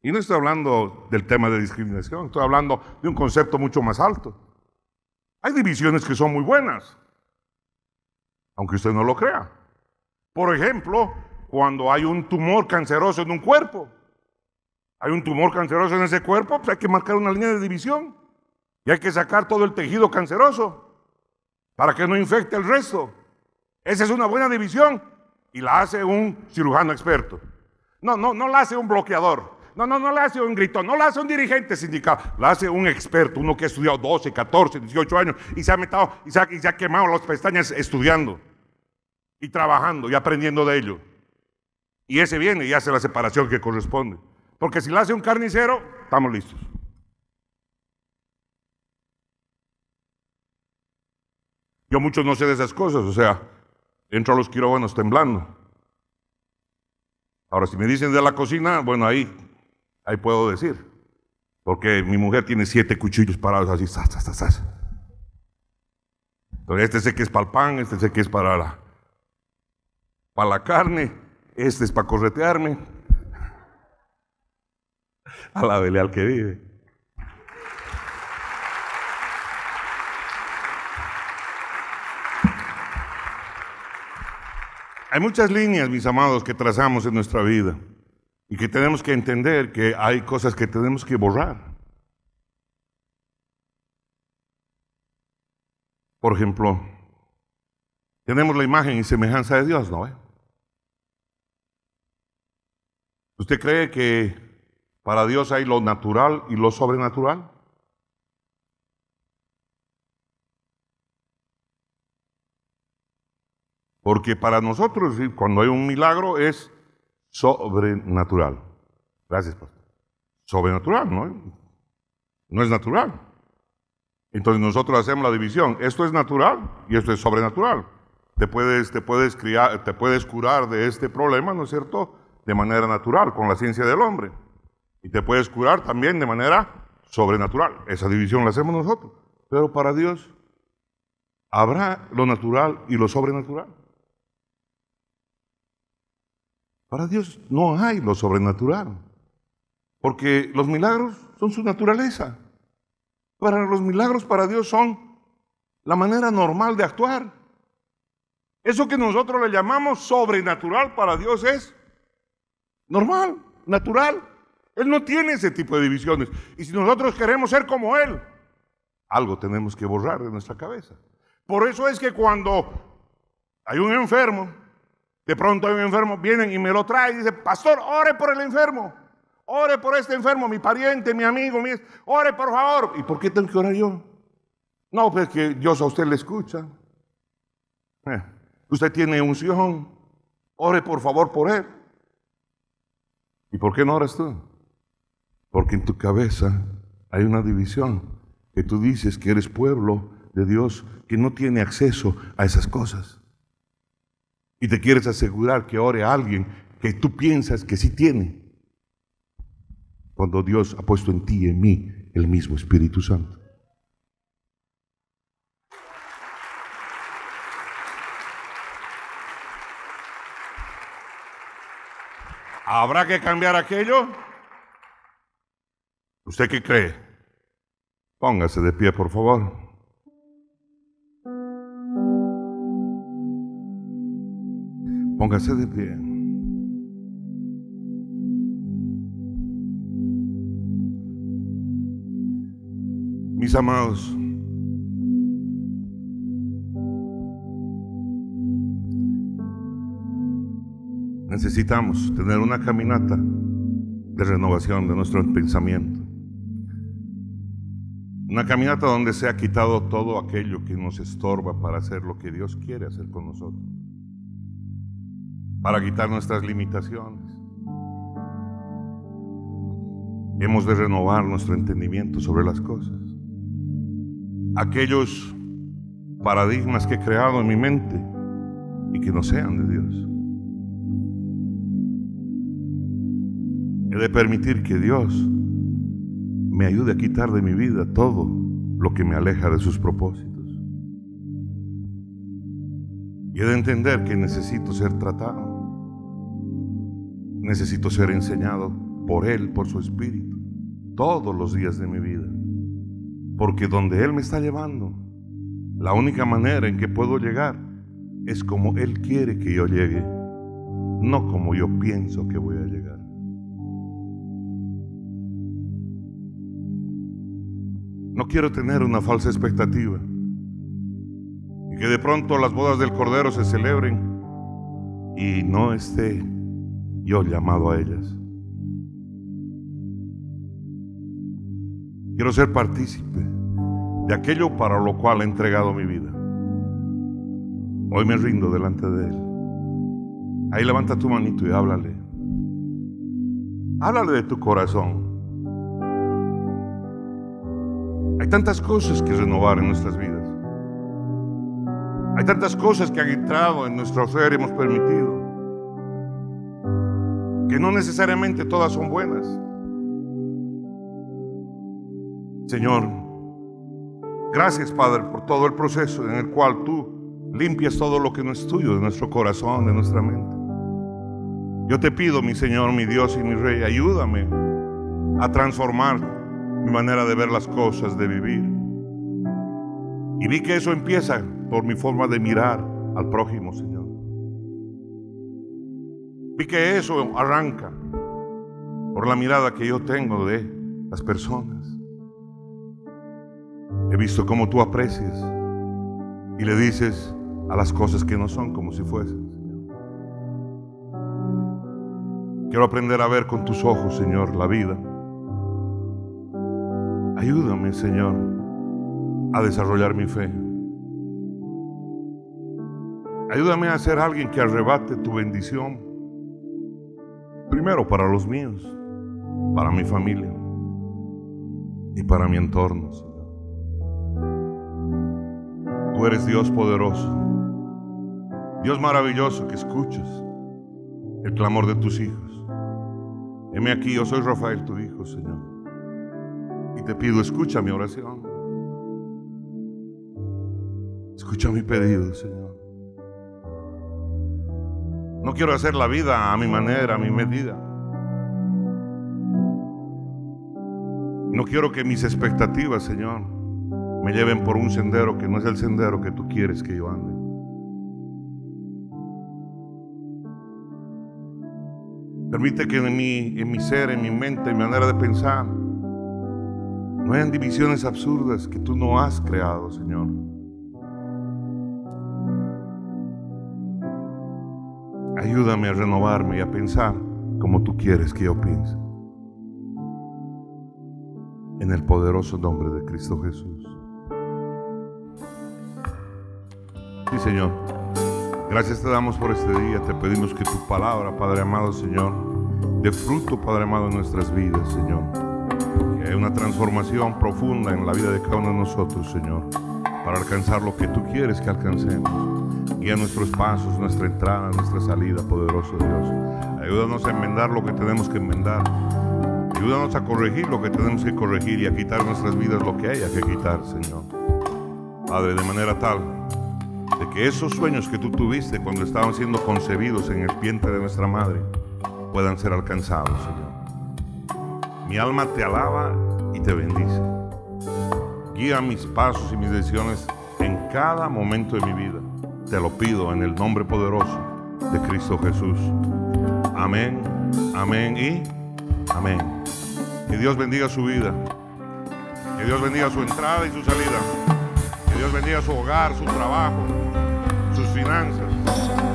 Y no estoy hablando del tema de discriminación, estoy hablando de un concepto mucho más alto. Hay divisiones que son muy buenas, aunque usted no lo crea. Por ejemplo, cuando hay un tumor canceroso en un cuerpo, hay un tumor canceroso en ese cuerpo, pues hay que marcar una línea de división y hay que sacar todo el tejido canceroso para que no infecte el resto. Esa es una buena división y la hace un cirujano experto. No la hace un bloqueador. No la hace un gritón, no la hace un dirigente sindical, la hace un experto, uno que ha estudiado 12, 14, 18 años y se ha metido y se ha quemado las pestañas estudiando y trabajando y aprendiendo de ello. Y ese viene y hace la separación que corresponde. Porque si la hace un carnicero, estamos listos. Yo mucho no sé de esas cosas, o sea, entro a los quirófanos temblando. Ahora, si me dicen de la cocina, bueno, ahí puedo decir. Porque mi mujer tiene 7 cuchillos parados así, zas. Entonces, este sé que es para el pan, este sé que es para la carne, este es para corretearme. Alábele al que vive. Hay muchas líneas, mis amados, que trazamos en nuestra vida y que tenemos que entender que hay cosas que tenemos que borrar. Por ejemplo, tenemos la imagen y semejanza de Dios, ¿no? ¿Usted cree que para Dios hay lo natural y lo sobrenatural? Porque para nosotros, cuando hay un milagro, es sobrenatural. Gracias, pastor. Sobrenatural, ¿no? No es natural. Entonces nosotros hacemos la división. Esto es natural y esto es sobrenatural. Te puedes curar de este problema, ¿no es cierto?, de manera natural, con la ciencia del hombre. Y te puedes curar también de manera sobrenatural. Esa división la hacemos nosotros. Pero para Dios, ¿habrá lo natural y lo sobrenatural? Para Dios no hay lo sobrenatural, porque los milagros son su naturaleza. Los milagros para Dios son la manera normal de actuar. Eso que nosotros le llamamos sobrenatural para Dios es normal, natural. Él no tiene ese tipo de divisiones. Y si nosotros queremos ser como Él, algo tenemos que borrar de nuestra cabeza. Por eso es que cuando hay un enfermo, de pronto hay un enfermo, vienen y me lo trae y dice: pastor, ore por el enfermo, ore por este enfermo, mi pariente, mi amigo, ore por favor. ¿Y por qué tengo que orar yo? No, pues que Dios a usted le escucha. Usted tiene unción, ore por favor por él. ¿Y por qué no oras tú? Porque en tu cabeza hay una división, que tú dices que eres pueblo de Dios, que no tiene acceso a esas cosas. Y te quieres asegurar que ore a alguien que tú piensas que sí tiene, cuando Dios ha puesto en ti y en mí el mismo Espíritu Santo. ¿Habrá que cambiar aquello? ¿Usted qué cree? Póngase de pie, por favor. Póngase de pie. Mis amados, necesitamos tener una caminata de renovación de nuestro pensamiento. Una caminata donde se ha quitado todo aquello que nos estorba para hacer lo que Dios quiere hacer con nosotros. Para quitar nuestras limitaciones. Hemos de renovar nuestro entendimiento sobre las cosas. Aquellos paradigmas que he creado en mi mente y que no sean de Dios. He de permitir que Dios me ayude a quitar de mi vida todo lo que me aleja de sus propósitos. Y he de entender que necesito ser tratado. Necesito ser enseñado por Él, por su Espíritu, todos los días de mi vida. Porque donde Él me está llevando, la única manera en que puedo llegar es como Él quiere que yo llegue, no como yo pienso que voy a llegar. No quiero tener una falsa expectativa y que de pronto las bodas del Cordero se celebren y no esté yo llamado a ellas. Quiero ser partícipe de aquello para lo cual he entregado mi vida. Hoy me rindo delante de Él. Ahí levanta tu manito y háblale. Háblale de tu corazón. Hay tantas cosas que renovar en nuestras vidas. Hay tantas cosas que han entrado en nuestro ser y hemos permitido, que no necesariamente todas son buenas. Señor, gracias, Padre, por todo el proceso en el cual tú limpias todo lo que no es tuyo de nuestro corazón, de nuestra mente. Yo te pido, mi Señor, mi Dios y mi Rey, ayúdame a transformar mi manera de ver las cosas, de vivir. Y vi que eso empieza por mi forma de mirar al prójimo, Señor. Vi que eso arranca por la mirada que yo tengo de las personas. He visto cómo tú aprecias y le dices a las cosas que no son como si fuesen, Señor. Quiero aprender a ver con tus ojos, Señor, la vida. Ayúdame, Señor, a desarrollar mi fe. Ayúdame a ser alguien que arrebate tu bendición, primero para los míos, para mi familia y para mi entorno, Señor. Tú eres Dios poderoso, Dios maravilloso que escuchas el clamor de tus hijos. Heme aquí, yo soy Rafael, tu hijo, Señor, y te pido, escucha mi oración. Escucha mi pedido, Señor. No quiero hacer la vida a mi manera, a mi medida. No quiero que mis expectativas, Señor, me lleven por un sendero que no es el sendero que tú quieres que yo ande. Permite que en mi ser, en mi mente, en mi manera de pensar, no hayan divisiones absurdas que tú no has creado, Señor. Ayúdame a renovarme y a pensar como tú quieres que yo piense. En el poderoso nombre de Cristo Jesús. Sí, Señor. Gracias te damos por este día. Te pedimos que tu palabra, Padre amado, Señor, dé fruto, Padre amado, en nuestras vidas, Señor. Que haya una transformación profunda en la vida de cada uno de nosotros, Señor, para alcanzar lo que tú quieres que alcancemos. Guía nuestros pasos, nuestra entrada, nuestra salida, poderoso Dios. Ayúdanos a enmendar lo que tenemos que enmendar. Ayúdanos a corregir lo que tenemos que corregir y a quitar en nuestras vidas lo que haya que quitar, Señor. Padre, de manera tal de que esos sueños que tú tuviste cuando estaban siendo concebidos en el vientre de nuestra madre puedan ser alcanzados, Señor. Mi alma te alaba y te bendice. Guía mis pasos y mis decisiones en cada momento de mi vida. Te lo pido en el nombre poderoso de Cristo Jesús. Amén, amén y amén. Que Dios bendiga su vida. Que Dios bendiga su entrada y su salida. Que Dios bendiga su hogar, su trabajo, sus finanzas,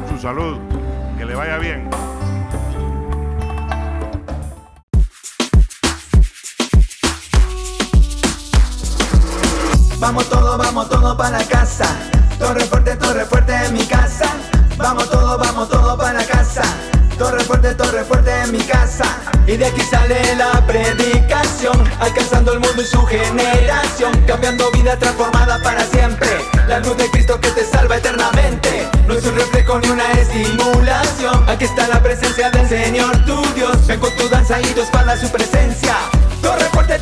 su salud. Que le vaya bien. Vamos todo para la casa. Torre fuerte en mi casa. Vamos todo para la casa. Torre fuerte en mi casa. Y de aquí sale la predicación, alcanzando el mundo y su generación, cambiando vida transformada para siempre. La luz de Cristo que te salva eternamente. No es un reflejo ni una estimulación. Aquí está la presencia del Señor tu Dios. Ven con tu danza y tu espada a su presencia. Torre fuerte